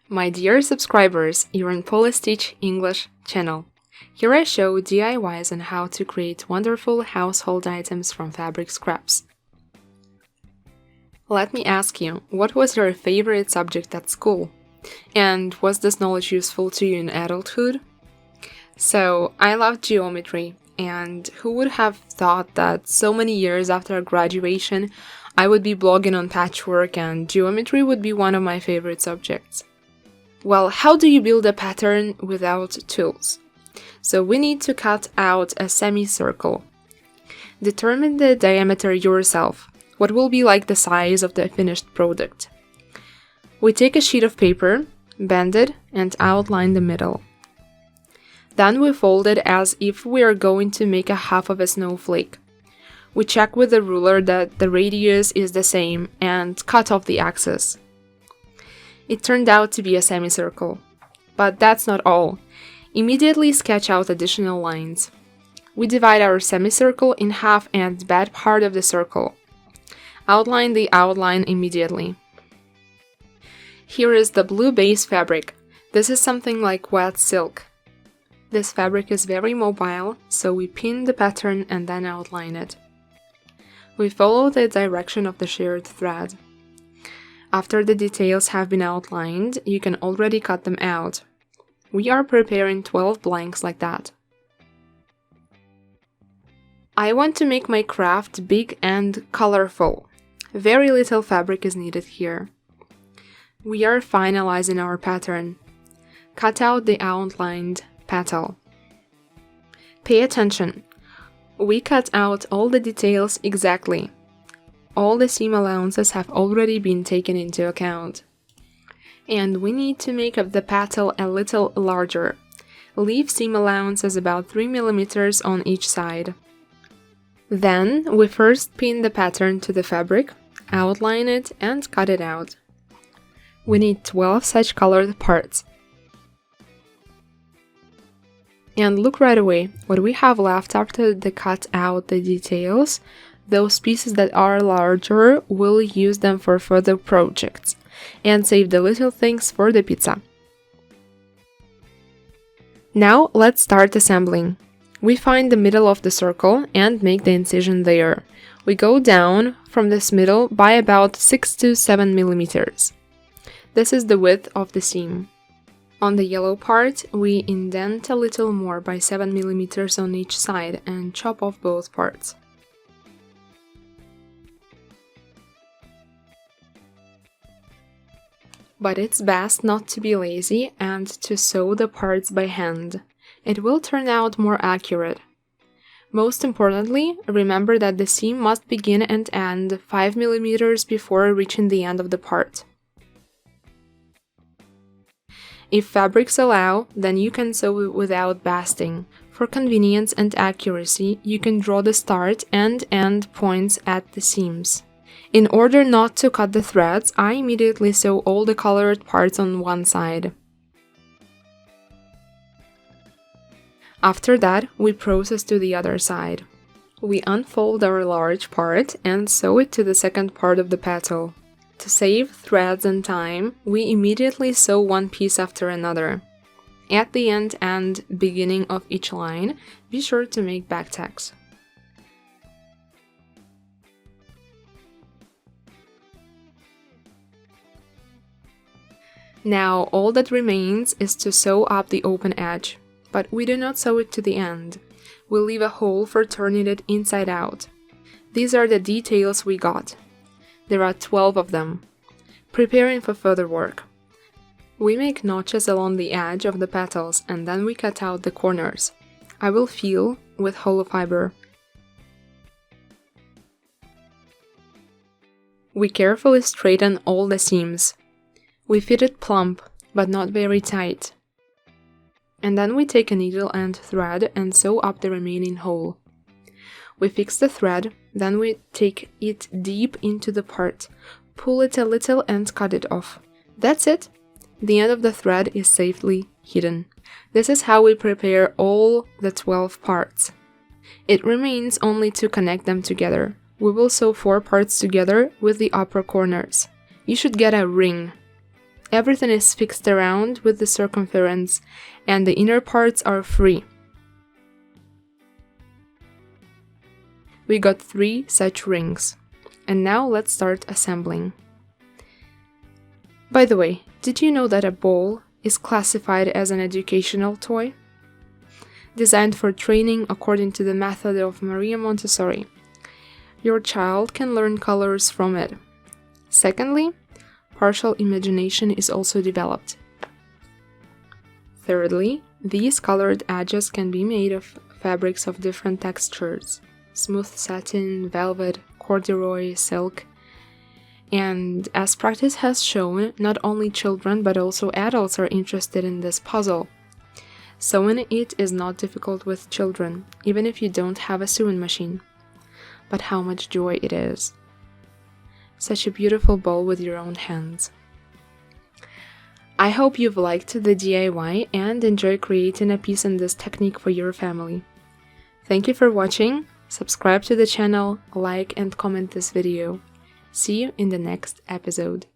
My dear subscribers, you're on Polystitch English channel. Here I show DIYs on how to create wonderful household items from fabric scraps. Let me ask you, what was your favorite subject at school? And was this knowledge useful to you in adulthood? So, I love geometry, and who would have thought that so many years after graduation, I would be blogging on patchwork and geometry would be one of my favorite subjects. Well, how do you build a pattern without tools? So we need to cut out a semicircle. Determine the diameter yourself, what will be like the size of the finished product. We take a sheet of paper, bend it, and outline the middle. Then we fold it as if we are going to make a half of a snowflake. We check with the ruler that the radius is the same and cut off the excess. It turned out to be a semicircle. But that's not all. Immediately sketch out additional lines. We divide our semicircle in half and bad part of the circle. Outline the outline immediately. Here is the blue base fabric. This is something like wet silk. This fabric is very mobile, so we pin the pattern and then outline it. We follow the direction of the sheared thread. After the details have been outlined, you can already cut them out. We are preparing 12 blanks like that. I want to make my craft big and colorful. Very little fabric is needed here. We are finalizing our pattern. Cut out the outlined petal. Pay attention. We cut out all the details exactly. All the seam allowances have already been taken into account. And we need to make up the petal a little larger. Leave seam allowances about 3 mm on each side. Then, we first pin the pattern to the fabric, outline it, and cut it out. We need 12 such colored parts. And look right away, what we have left after the cut out the details. Those pieces that are larger, we'll use them for further projects, and save the little things for the pizza. Now let's start assembling. We find the middle of the circle and make the incision there. We go down from this middle by about 6 to 7 mm. This is the width of the seam. On the yellow part, we indent a little more by 7 mm on each side and chop off both parts. But it's best not to be lazy and to sew the parts by hand. It will turn out more accurate. Most importantly, remember that the seam must begin and end 5 mm before reaching the end of the part. If fabrics allow, then you can sew without basting. For convenience and accuracy, you can draw the start and end points at the seams. In order not to cut the threads, I immediately sew all the colored parts on one side. After that, we process to the other side. We unfold our large part and sew it to the second part of the petal. To save threads and time, we immediately sew one piece after another. At the end and beginning of each line, be sure to make back tacks. Now, all that remains is to sew up the open edge, but we do not sew it to the end. We'll leave a hole for turning it inside out. These are the details we got. There are 12 of them. Preparing for further work. We make notches along the edge of the petals and then we cut out the corners. I will fill with hollow fiber. We carefully straighten all the seams. We fit it plump, but not very tight. And then we take a needle and thread and sew up the remaining hole. We fix the thread, then we take it deep into the part, pull it a little and cut it off. That's it! The end of the thread is safely hidden. This is how we prepare all the 12 parts. It remains only to connect them together. We will sew 4 parts together with the upper corners. You should get a ring. Everything is fixed around with the circumference, and the inner parts are free. We got 3 such rings. And now let's start assembling. By the way, did you know that a ball is classified as an educational toy? Designed for training according to the method of Maria Montessori. Your child can learn colors from it. Secondly, partial imagination is also developed. Thirdly, these colored edges can be made of fabrics of different textures: smooth satin, velvet, corduroy, silk. And as practice has shown, not only children but also adults are interested in this puzzle. Sewing it is not difficult with children, even if you don't have a sewing machine. But how much joy it is. Such a beautiful ball with your own hands. I hope you've liked the DIY and enjoy creating a piece in this technique for your family. Thank you for watching. Subscribe to the channel, like and comment this video. See you in the next episode.